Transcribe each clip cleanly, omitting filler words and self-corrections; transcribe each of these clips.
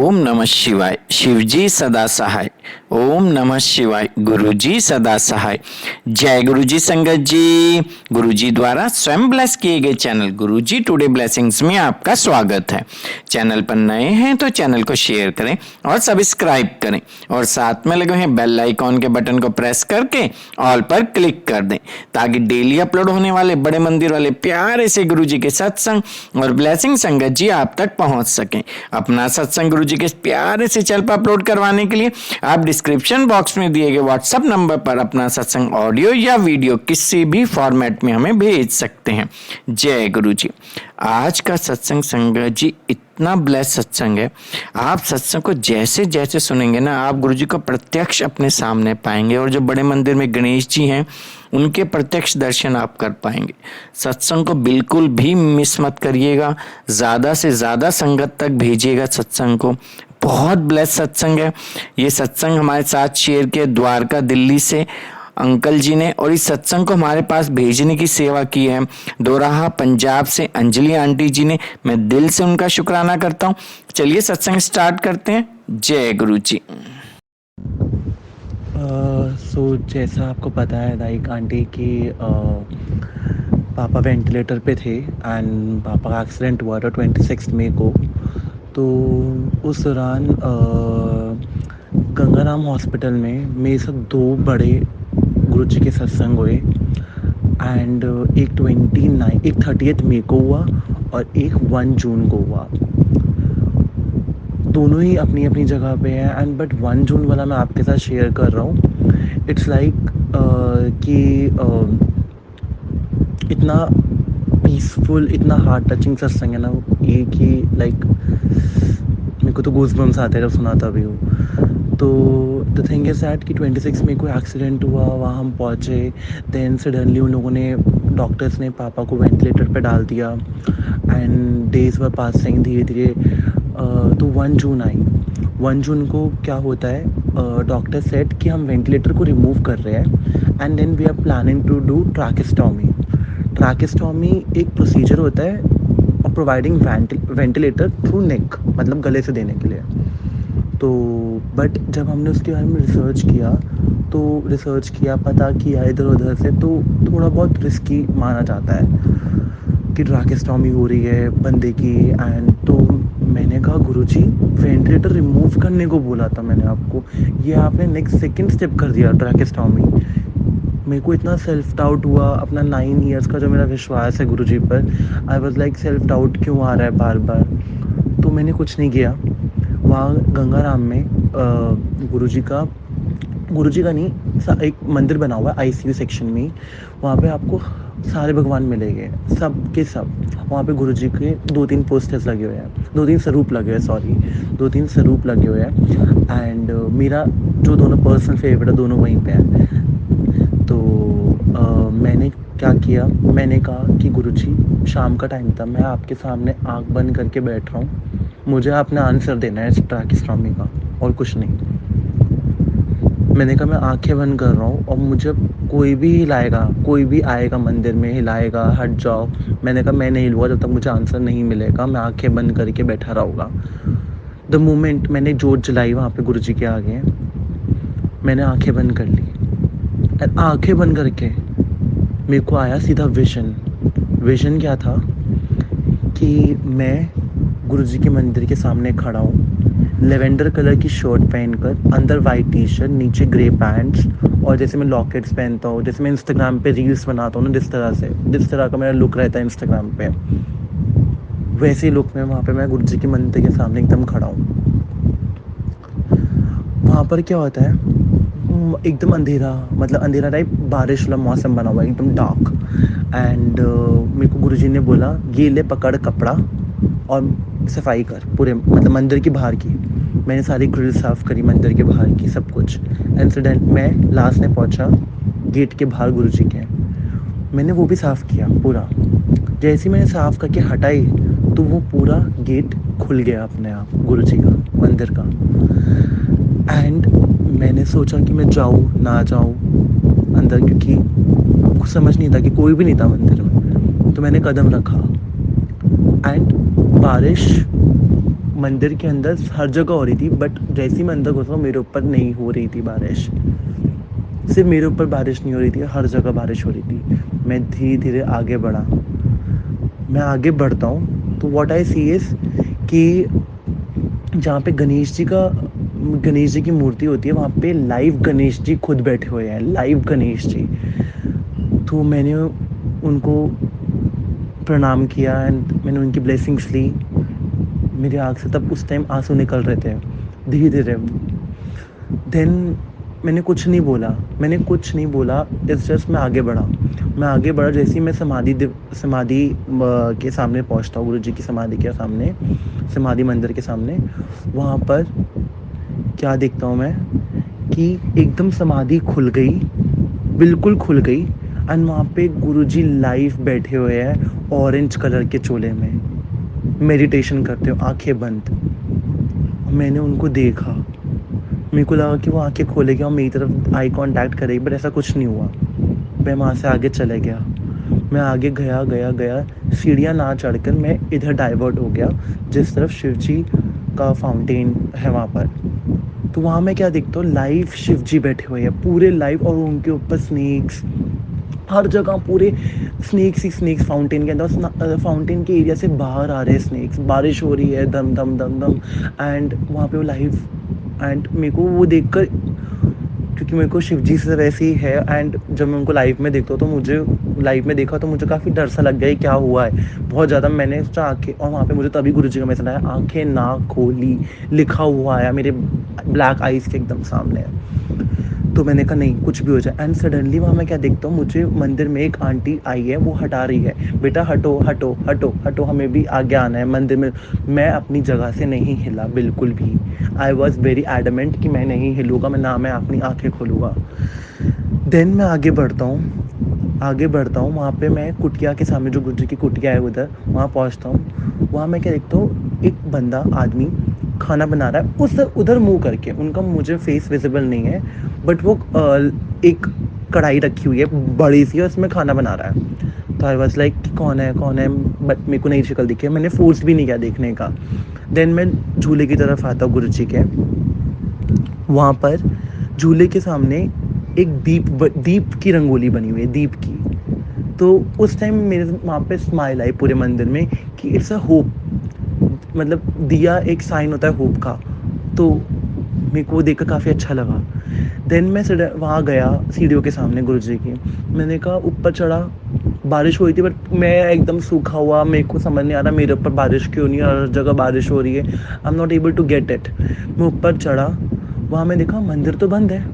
ओम नमः शिवाय। शिवजी सदा सहाय। ओम नमः शिवाय। गुरुजी सदा सहाय। जय गुरुजी संगत जी। गुरुजी द्वारा स्वयं ब्लेस किए गए चैनल गुरुजी टुडे ब्लेसिंग्स में आपका स्वागत है। चैनल पर नए हैं तो चैनल को शेयर करें और सब्सक्राइब करें और साथ में लगे हैं बेल आइकॉन के बटन को प्रेस करके ऑल पर क्लिक कर दें ताकि डेली अपलोड होने वाले बड़े मंदिर वाले प्यारे से गुरुजी के सत्संग और ब्लेसिंग संगत जी आप तक पहुंच सकें। अपना सत्संग गुरुजी के प्यारे से चैनल पर अपलोड करवाने के लिए आप डिस्क्रिप्शन बॉक्स में दिए गए व्हाट्सएप नंबर पर अपना सत्संग ऑडियो या वीडियो किसी भी फॉर्मेट में हमें भेज सकते हैं। जय गुरु जी। आज का सत्संग संगत जी इतना ब्लेस सत्संग है। आप सत्संग को जैसे जैसे सुनेंगे ना, आप गुरु जी को प्रत्यक्ष अपने सामने पाएंगे और जो बड़े मंदिर में गणेश जी हैं उनके प्रत्यक्ष दर्शन आप कर पाएंगे। सत्संग को बिल्कुल भी मिस मत करिएगा। ज़्यादा से ज़्यादा संगत तक भेजिएगा सत्संग को। बहुत ब्लेस सत्संग है। ये सत्संग हमारे साथ शेयर किए द्वारका दिल्ली से अंकल जी ने, और इस सत्संग को हमारे पास भेजने की सेवा की है दोराहा पंजाब से अंजलि आंटी जी ने। मैं दिल से उनका शुक्राना करता हूँ। चलिए सत्संग स्टार्ट करते हैं। जय गुरु जी। जैसा आपको पता है लाइक आंटी की पापा वेंटिलेटर पे थे एंड पापा का एक्सीडेंट हुआ था 26 मई को। तो उस दौरान गंगाराम हॉस्पिटल में मेरे साथ दो बड़े गुरुजी के सत्संग हुए एंड एक 30 मई को हुआ और एक 1 जून को हुआ। दोनों ही अपनी अपनी जगह पे है एंड बट 1 जून वाला मैं आपके साथ शेयर कर रहा हूँ। इट्स लाइक कि इतना पीसफुल, इतना हार्ट टचिंग सत्संग है ना ये कि लाइक मेरे को तो गूज़बम्स आते हैं जब सुनाता भी हूँ। तो द थिंग इज़ दैट कि 26 मई को एक्सीडेंट हुआ, वहाँ हम पहुँचे। देन सडनली उन लोगों ने, डॉक्टर्स ने पापा को वेंटिलेटर पे डाल दिया एंड डेज वर पासिंग धीरे धीरे। तो 1 जून आई। 1 जून को क्या होता है, डॉक्टर सेड कि हम वेंटिलेटर को रिमूव कर रहे हैं and then we are planning to do tracheostomy. Tracheostomy एक प्रोसीजर होता है और प्रोवाइडिंग वेंटिलेटर थ्रू नेक, मतलब गले से देने के लिए। तो बट जब हमने उसके बारे में रिसर्च किया, पता किया इधर उधर से, तो थोड़ा बहुत रिस्की माना जाता है कि ट्रैकेस्टोमी हो रही है बंदे की। एंड तो मैंने कहा गुरुजी वेंटिलेटर रिमूव करने को बोला था मैंने आपको, ये आपने नेक्स्ट सेकंड स्टेप कर दिया ट्रैकेस्टोमी। मेरे को इतना सेल्फ डाउट हुआ। अपना 9 इयर्स का जो मेरा विश्वास है गुरुजी पर, I was like self doubt क्यों आ रहा है बार बार। तो मैंने कुछ नहीं किया। वहाँ गंगाराम में गुरुजी का नहीं, एक मंदिर बना हुआ है आईसीयू सेक्शन में। वहाँ पे आपको सारे भगवान मिलेंगे, सब के सब। वहाँ पे गुरुजी के 2-3 पोस्टर्स लगे हुए हैं, 2-3 स्वरूप लगे हुए हैं एंड मेरा जो दोनों पर्सनल फेवरेट है दोनों वहीं पे हैं। तो मैंने क्या किया, मैंने कहा कि गुरुजी शाम का टाइम था, मैं आपके सामने आँख बंद करके बैठ रहा हूँ, मुझे आपने आंसर देना है इस ट्रैकेस्टोमी का और कुछ नहीं। मैंने कहा मैं आंखें बंद कर रहा हूँ और मुझे कोई भी आएगा मंदिर में हिलाएगा, हट जाओ। मैंने कहा मैं नहीं हिलूँगा जब तक मुझे आंसर नहीं मिलेगा, मैं आंखें बंद करके बैठा रहूँगा। द मोमेंट मैंने जोत जलाई वहाँ पे गुरुजी के आगे, मैंने आंखें बंद कर ली। आंखें बंद करके मेरे को आया सीधा विजन क्या था कि मैं गुरुजी के मंदिर के सामने खड़ा हूँ, लेवेंडर कलर की शर्ट पहनकर, अंदर वाइट टी शर्ट, नीचे ग्रे पैंट्स, और जैसे मैं लॉकेट्स पहनता हूँ, जैसे मैं इंस्टाग्राम पे रील्स बनाता हूँ ना, जिस तरह का मेरा लुक रहता है इंस्टाग्राम पे, वैसे ही लुक में वहाँ पे मैं गुरुजी के मंदिर के सामने एकदम खड़ा हूँ। वहाँ पर क्या होता है, एकदम अंधेरा, मतलब अंधेरा टाइप बारिश वाला मौसम बना हुआ है, एकदम डार्क। एंड मेरे को गुरुजी ने बोला ये ले पकड़ कपड़ा और सफाई कर पूरे, मतलब मंदिर की बाहर की। मैंने सारी ग्रिल साफ़ करी मंदिर के बाहर की, सब कुछ। इंसिडेंट मैं लास्ट में पहुंचा गेट के बाहर गुरुजी के, मैंने वो भी साफ़ किया पूरा। जैसे ही मैंने साफ़ करके हटाई तो वो पूरा गेट खुल गया अपने आप गुरुजी का, मंदिर का। एंड मैंने सोचा कि मैं जाऊँ ना जाऊँ अंदर, क्योंकि कुछ समझ नहीं था कि कोई भी नहीं था मंदिर में। तो मैंने कदम रखा एंड बारिश मंदिर के अंदर हर जगह हो रही थी, बट जैसे ही मैं अंदर घुसा मेरे ऊपर नहीं हो रही थी बारिश। सिर्फ मेरे ऊपर बारिश नहीं हो रही थी, हर जगह बारिश हो रही थी। मैं धीरे धीरे आगे बढ़ा। मैं आगे बढ़ता हूँ तो व्हाट आई सी इज़ कि जहाँ पे गणेश जी की मूर्ति होती है, वहाँ पे लाइव गणेश जी खुद बैठे हुए हैं, लाइव गणेश जी। तो मैंने उनको प्रणाम किया एंड मैंने उनकी ब्लेसिंग्स ली। मेरी आँख से तब उस टाइम आंसू निकल रहे थे धीरे धीरे। देन मैंने कुछ नहीं बोला, इट्स जस्ट मैं आगे बढ़ा। जैसे ही मैं समाधि के सामने पहुंचता हूँ, गुरु जी की समाधि के सामने, समाधि मंदिर के सामने, वहाँ पर क्या देखता हूँ मैं कि एकदम समाधि खुल गई, बिल्कुल खुल गई। एंड वहाँ पे गुरु जी लाइव बैठे हुए हैं ऑरेंज कलर के चोले में, मेडिटेशन करते हो, आंखें बंद। मैंने उनको देखा, मेरे को लगा कि वो आंखें खोलेगी और मेरी तरफ आई कांटेक्ट करेगी, बट ऐसा कुछ नहीं हुआ। मैं वहाँ से आगे चले गया। मैं आगे गया, सीढ़ियाँ ना चढ़कर मैं इधर डाइवर्ट हो गया, जिस तरफ शिव जी का फाउंटेन है वहाँ पर। तो वहाँ मैं क्या देखता हूँ, लाइव शिव जी बैठे हुए हैं, पूरे लाइव, और उनके ऊपर स्नेक्स हर जगह, पूरे स्नेक्स ही स्नेक्स फाउंटेन के अंदर, फाउंटेन के एरिया से बाहर आ रहे हैं स्नेक्स। बारिश हो रही है दम दम दम दम, एंड वहाँ पे वो लाइव। एंड मेरे को वो देखकर, क्योंकि मेरे को शिव जी से वैसे ही है, एंड जब मैं उनको लाइव में देखता हूँ तो मुझे काफ़ी डर सा लग गया, क्या हुआ है बहुत ज़्यादा। मैंने सोचा आँखें, और वहाँ पे मुझे तभी गुरु जी का मैसेज आया, आंखें ना खोली, लिखा हुआ आया मेरे ब्लैक आइज़ के एकदम सामने। तो मैंने कहा नहीं, कुछ भी हो जाए। एंड सडनली वहाँ मैं क्या देखता हूँ, मुझे मंदिर में एक आंटी आई है, वो हटा रही है, बेटा हटो हटो हटो हटो, हमें भी आगे आना है मंदिर में। मैं अपनी जगह से नहीं हिला बिल्कुल भी। आई वॉज वेरी एडमेंट कि मैं नहीं हिलूँगा, मैं अपनी आँखें खोलूँगा। देन मैं आगे बढ़ता हूँ, वहाँ पे मैं कुटिया के सामने, जो गुरु जी की कुटिया है उधर, वहाँ पहुँचता हूँ। वहाँ मैं क्या देखता हूँ, एक बंदा, आदमी खाना बना रहा है, उधर मुँह करके। उनका मुझे फेस विजिबल नहीं है, बट वो एक कढ़ाई रखी हुई है बड़ी सी, और उसमें खाना बना रहा है। तो आई वॉज लाइक कौन है, बट मेरे को नहीं शक्ल दिखी है, मैंने फोर्स भी नहीं किया देखने का। देन मैं झूले की तरफ आता हूँ गुरु जी के। वहाँ पर झूले के सामने एक दीप की रंगोली बनी हुई है, दीप की। तो उस टाइम मेरे वहाँ पे स्माइल आई पूरे मंदिर में कि इट्स अ होप, मतलब दिया एक साइन होता है होप का। तो मेरे को वो देखकर काफ़ी अच्छा लगा। देन मैं वहाँ गया सीढ़ियों के सामने गुरु जी की। मैंने कहा ऊपर चढ़ा, बारिश हो रही थी, बट मैं एकदम सूखा हुआ, मेरे को समझ नहीं आ रहा मेरे ऊपर बारिश क्यों नहीं, हर जगह बारिश हो रही है, I am not able to get it. मैं ऊपर चढ़ा, वहाँ मैं देखा मंदिर तो बंद है।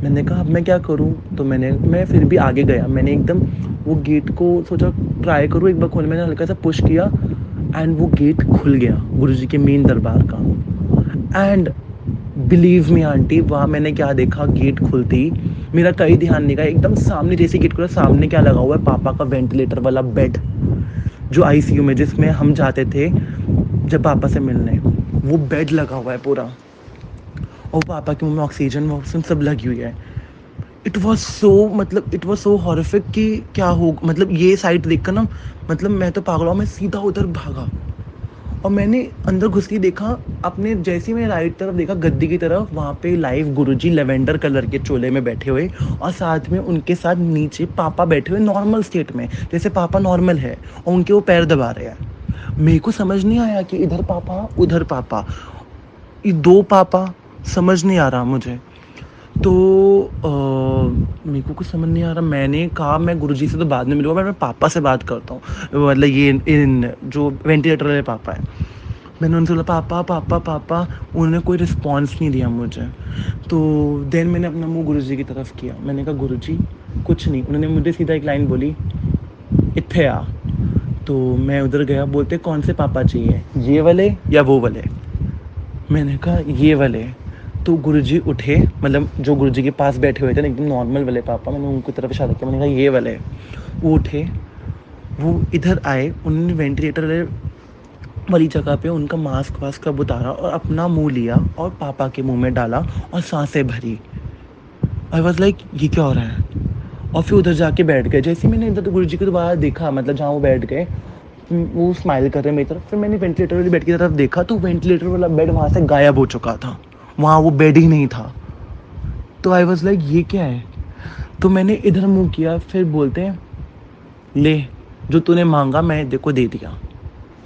मैंने कहा अब मैं क्या करूँ, तो मैं फिर भी आगे गया। मैंने एकदम वो गेट को सोचा ट्राई करूँ एक बार खोल, मैंने हल्का सा पुश किया एंड वो गेट खुल गया गुरु जी के मेन दरबार का। एंड बिलीव मी आंटी, वहाँ मैंने क्या देखा, गेट खुलती मेरा कहीं ध्यान नहीं गया, एकदम सामने जैसे गेट खुला, सामने क्या लगा हुआ है, पापा का वेंटिलेटर वाला बेड, जो आईसीयू में जिसमें हम जाते थे जब पापा से मिलने, वो बेड लगा हुआ है पूरा, और पापा के मुंह में ऑक्सीजन सब लगी हुई है। इट वॉज सो हॉरिफिक कि क्या हो, मतलब ये साइड देखकर ना, मतलब मैं तो पागल हुआ, मैं सीधा उधर भागा। और मैंने अंदर घुस के देखा, अपने जैसे ही मैं राइट तरफ देखा गद्दी की तरफ, वहाँ पे लाइव गुरुजी लेवेंडर कलर के चोले में बैठे हुए, और साथ में उनके साथ नीचे पापा बैठे हुए नॉर्मल स्टेट में, जैसे पापा नॉर्मल है, और उनके वो पैर दबा रहे हैं। मेरे को समझ नहीं आया कि इधर पापा उधर पापा, ये दो पापा, समझ नहीं आ रहा मुझे। तो मेरे को कुछ समझ नहीं आ रहा। मैंने कहा मैं गुरुजी से तो बाद में मिलूँगा, मैं पापा से बात करता हूँ, मतलब ये इन जो वेंटिलेटर वाले पापा हैं। मैंने उनसे बोला पापा पापा पापा, उन्होंने कोई रिस्पॉन्स नहीं दिया मुझे। तो देन मैंने अपना मुंह गुरुजी की तरफ किया, मैंने कहा गुरुजी कुछ नहीं। उन्होंने मुझे सीधा एक लाइन बोली, इत्थे आ। तो मैं उधर गया, बोलते कौन से पापा चाहिए, ये वाले या वो वाले। मैंने कहा ये वाले। तो गुरुजी उठे, मतलब जो गुरुजी के पास बैठे हुए थे ना, एकदम नॉर्मल वाले पापा, मैंने उनकी तरफ इशारा किया, मैंने कहा ये वाले। वो उठे, वो इधर आए, उन्होंने वेंटिलेटर वाली जगह पे उनका मास्क वास्क अब उतारा और अपना मुंह लिया और पापा के मुंह में डाला और सांसें भरी। आई वॉज लाइक ये क्या हो रहा है, और फिर उधर जाके बैठ गए। जैसे ही मैंने इधर तो गुरुजी को दोबारा देखा, मतलब जहाँ वो बैठ गए, वो स्माइल कर रहे हैं मेरी तरफ। फिर मैंने वेंटिलेटर वाले बेड की तरफ देखा तो वेंटिलेटर वाला बेड वहाँ से गायब हो चुका था, वहाँ वो बेड ही नहीं था। तो आई वॉज लाइक ये क्या है। तो मैंने इधर मुँह किया, फिर बोलते हैं ले जो तूने मांगा मैं देखो दे दिया,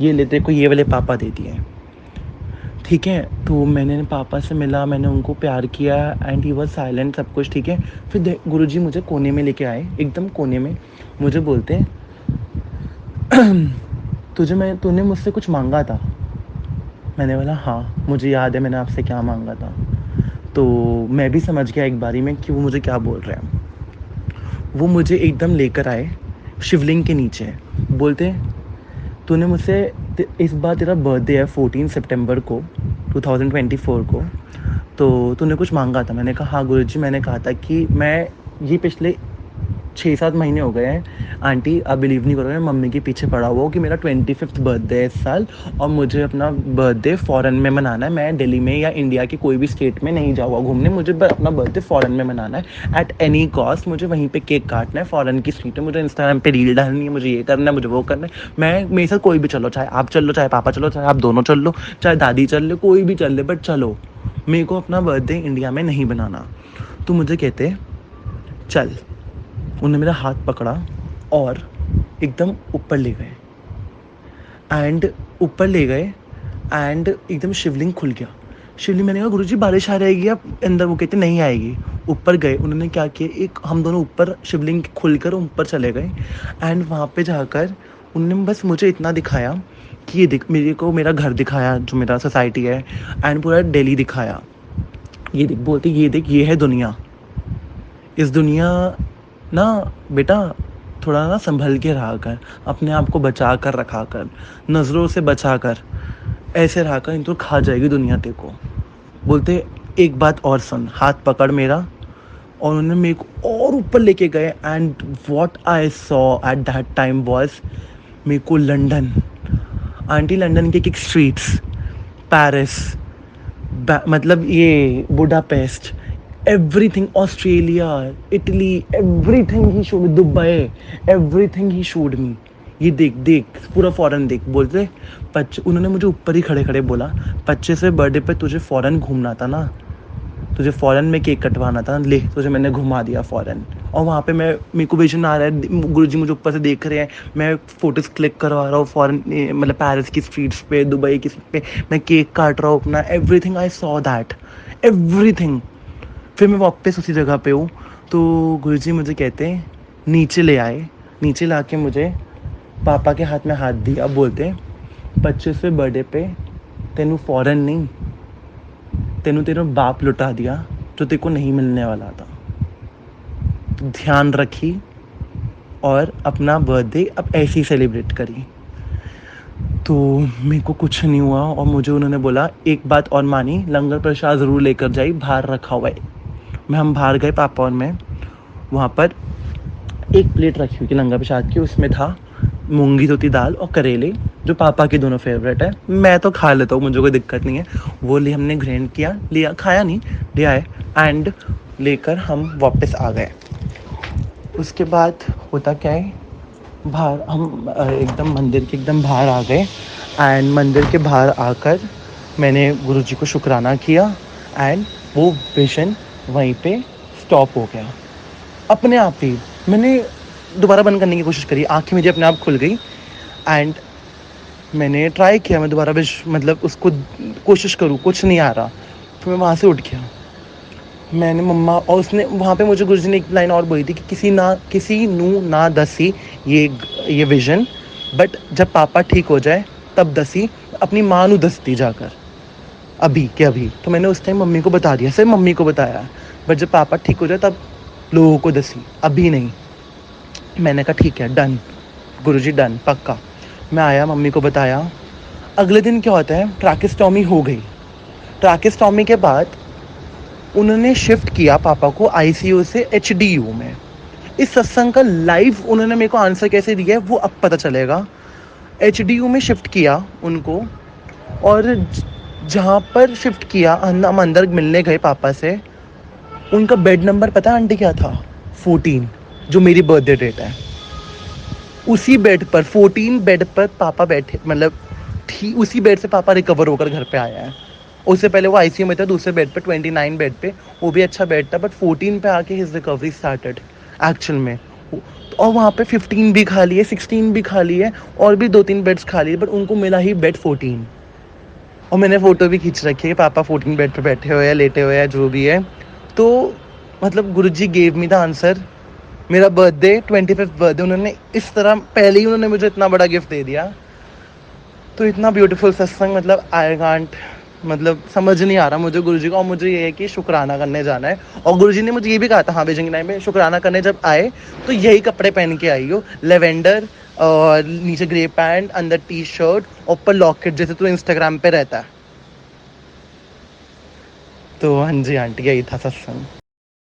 ये ले तेरे को ये वाले पापा दे दिए। ठीक है, तो मैंने पापा से मिला, मैंने उनको प्यार किया एंड ही वॉज साइलेंट, सब कुछ ठीक है। फिर गुरुजी मुझे कोने में लेके आए, एकदम कोने में। मुझे बोलते हैं तूने मुझसे कुछ मांगा था। मैंने बोला हाँ मुझे याद है मैंने आपसे क्या मांगा था। तो मैं भी समझ गया एक बारी में कि वो मुझे क्या बोल रहे हैं। वो मुझे एकदम लेकर आए शिवलिंग के नीचे, बोलते तूने मुझसे इस बार तेरा बर्थडे है 14 सितंबर को 2024 को, तो तूने कुछ मांगा था। मैंने कहा हाँ गुरुजी, मैंने कहा था कि मैं ये पिछले 6-7 महीने हो गए हैं आंटी, आप बिलीव नहीं करोगे, मम्मी के पीछे पड़ा हुआ हूँ कि मेरा 25th बर्थडे है इस साल और मुझे अपना बर्थडे फ़ॉरेन में मनाना है। मैं दिल्ली में या इंडिया के कोई भी स्टेट में नहीं जाऊँगा घूमने, मुझे अपना बर्थडे फ़ॉरेन में मनाना है एट एनी कॉस्ट। मुझे वहीं पे केक काटना है फ़ॉरेन की स्ट्रीट में, मुझे इंस्टाग्राम पे रील डालनी है, मुझे ये करना है, मुझे वो करना है। मैं मेरे साथ कोई भी चलो, चाहे आप चल लो, चाहे पापा चलो, चाहे आप दोनों चल लो, चाहे दादी चल लो, कोई भी चल ले, बट चलो मेरे को अपना बर्थडे इंडिया में नहीं बनाना। तो मुझे कहते चल। उन्होंने मेरा हाथ पकड़ा और एकदम ऊपर ले गए एंड एकदम शिवलिंग खुल गया। शिवलिंग, मैंने कहा गुरुजी बारिश आ रहेगी आप अंदर, वो कहते नहीं आएगी। ऊपर गए, उन्होंने क्या किया, एक हम दोनों ऊपर शिवलिंग खुलकर ऊपर चले गए एंड वहाँ पे जाकर उन्होंने बस मुझे इतना दिखाया कि ये देख, मेरे को मेरा घर दिखाया जो मेरा सोसाइटी है एंड पूरा दिल्ली दिखाया। ये देख, बोलते ये देख ये है दुनिया, इस दुनिया ना बेटा थोड़ा ना संभल के रहा कर, अपने आप को बचा कर रखा कर, नज़रों से बचा कर ऐसे रहा कर, इन तो खा जाएगी दुनिया तेरे को। बोलते एक बात और सुन, हाथ पकड़ मेरा, और उन्होंने मेरे को और ऊपर लेके गए and what I saw at that time was मेरे को लंदन, आंटी लंदन के एक स्ट्रीट्स, पेरिस, मतलब ये Budapest, everything, Australia, Italy, everything he showed me, Dubai, everything he showed me। ये देख पूरा फॉरेन देख। बोलते उन्होंने मुझे ऊपर ही खड़े खड़े बोला 25वें बर्थडे पे तुझे फॉरेन घूमना था ना, तुझे फॉरेन में केक कटवाना था, ले तुझे मैंने घुमा दिया फॉरेन। और वहाँ पे मेरे को विजन आ रहा है, गुरुजी मुझे ऊपर से देख रहे हैं, मैं फ़ोटोज़ क्लिक करवा रहा हूँ फॉरेन, मतलब पेरिस की स्ट्रीट्स पे, दुबई की स्ट्रीट पे, मैं केक काट रहा हूँ अपना, everything I saw that, everything. फिर मैं वापस उसी जगह पे हूँ, तो गुरुजी मुझे कहते हैं नीचे ले आए, नीचे ला के मुझे पापा के हाथ में हाथ दिया, बोलते 25वें बर्थडे पे तेनू फॉरेन नहीं, तेनू तेरा बाप लुटा दिया जो तेरे को नहीं मिलने वाला था, ध्यान रखी और अपना बर्थडे अब ऐसे ही सेलिब्रेट करी। तो मेरे को कुछ नहीं हुआ और मुझे उन्होंने बोला एक बात और मानी, लंगर प्रसाद ज़रूर लेकर जाई, बाहर रखा हुआ है। हम बाहर गए पापा और मैं, वहाँ पर एक प्लेट रखी हुई थी लंगर प्रसाद की, उसमें था मूंगी धोती दाल और करेले जो पापा के दोनों फेवरेट है। मैं तो खा लेता हूँ, मुझे कोई दिक्कत नहीं है। वो ले हमने ग्राइंड किया, लिया, खाया नहीं, ले आए एंड लेकर हम वापस आ गए। उसके बाद होता क्या है, बाहर हम एकदम मंदिर के एकदम बाहर आ गए एंड मंदिर के बाहर आकर मैंने गुरुजी को शुक्राना किया एंड वो विजन वहीं पे स्टॉप हो गया अपने आप ही। मैंने दोबारा बंद करने की कोशिश करी, आंखें मेरी अपने आप खुल गई एंड मैंने ट्राई किया, मैं दोबारा मतलब उसको कोशिश करूँ, कुछ नहीं आ रहा। तो मैं वहाँ से उठ गया, मैंने मम्मा, और उसने वहाँ पे मुझे गुरुजी ने एक लाइन और बोली थी कि किसी नू ना दसी ये विजन, बट जब पापा ठीक हो जाए तब दसी अपनी माँ नू दसती जाकर, अभी के अभी। तो मैंने उस टाइम मम्मी को बता दिया, सिर्फ मम्मी को बताया, बट जब पापा ठीक हो जाए तब लोगों को दसी, अभी नहीं। मैंने कहा ठीक है, डन गुरुजी, डन, पक्का। मैं आया, मम्मी को बताया। अगले दिन क्या होता है, ट्रैकेस्टोमी हो गई। ट्रैकेस्टोमी के बाद उन्होंने शिफ्ट किया पापा को आईसीयू से एचडीयू में। इस सत्संग का लाइव उन्होंने मेरे को आंसर कैसे दिया है वो अब पता चलेगा। एचडीयू में शिफ्ट किया उनको, और जहाँ पर शिफ्ट किया हम अंदर मिलने गए पापा से, उनका बेड नंबर पता है आंटी क्या था, 14, जो मेरी बर्थडे डेट है। उसी बेड पर 14 बेड पर पापा बैठे, मतलब ठीक उसी बेड से पापा रिकवर होकर घर पे आया है। उससे पहले वो आईसीयू में था दूसरे बेड पे, 29 बेड पे, वो भी अच्छा बेड था, बट 14 पे आके हिज रिकवरी स्टार्टेड एक्चुअल में। और वहाँ पे 15 भी खाली है, 16 भी खाली है, और भी 2-3 बेड्स खाली है, बट उनको मिला ही बेड 14। और मैंने फ़ोटो भी खींच रखी है, पापा 14 बेड पे बैठे हुए हैं, लेटे हुए हैं, जो भी है। तो मतलब गुरुजी गेव मी द आंसर। मेरा बर्थडे 25th बर्थडे उन्होंने इस तरह पहले ही उन्होंने मुझे इतना बड़ा गिफ्ट दे दिया। तो इतना ब्यूटीफुल सत्संग, मतलब आई कांट, मतलब समझ नहीं आ रहा मुझे गुरुजी का। और मुझे ये है कि शुक्राना करने जाना है। और गुरुजी ने मुझे ये भी कहा था, हाँ बेजिंग टाइम में शुक्राना करने जब आए तो यही कपड़े पहन के आई हो, लेवेंडर और नीचे ग्रे पैंट, अंदर टी शर्ट, ऊपर लॉकेट, जैसे तू इंस्टाग्राम पे रहता है। तो हाँ जी आंटी, यही था सत्संग।